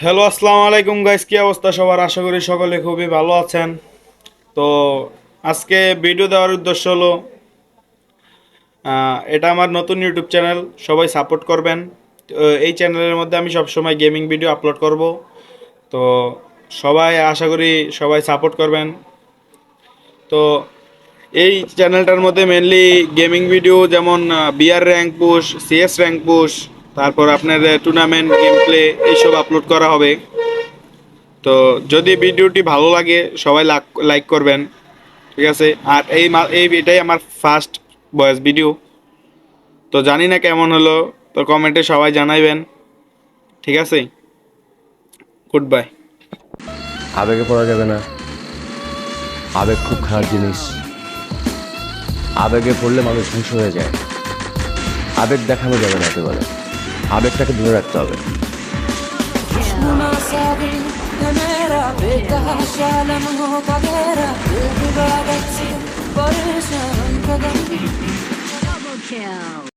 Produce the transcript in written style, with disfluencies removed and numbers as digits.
Hello, আসসালামু আলাইকুম guys, কি অবস্থা সবার? আশা করি সকলে খুবই ভালো আছেন। তো আজকে ভিডিও দেওয়ার উদ্দেশ্য হলো, এটা আমার নতুন ইউটিউব চ্যানেল, সবাই সাপোর্ট করবেন। এই চ্যানেলের মধ্যে আমি সবসময় গেমিং ভিডিও আপলোড করব। তো সবাই আশা করি সবাই সাপোর্ট করবেন। তো এই চ্যানেলটার মধ্যে মেনলি গেমিং ভিডিও, যেমন BR rank push, CS rank push, তারপর আপনার টুর্নামেন্ট গেম প্লে এইসব আপলোড করা হবে। তো যদি ভিডিওটি ভালো লাগে সবাই লাইক করবেন, ঠিক আছে? আর এটাই আমার ফার্স্ট ভয়েস ভিডিও, তো জানি না কেমন হলো, তো কমেন্টে সবাই জানাইবেন, ঠিক আছে? Good bye. আবেগে পড়া যাবে না। আবেগ খুব খারাপ জিনিস। আবেগে পড়লে মানুষ ধ্বংস হয়ে যায়। আবেগ দেখানো যাবে না একেবারে। আবেগটাকে ধরে রাখতে হবে। Double kill.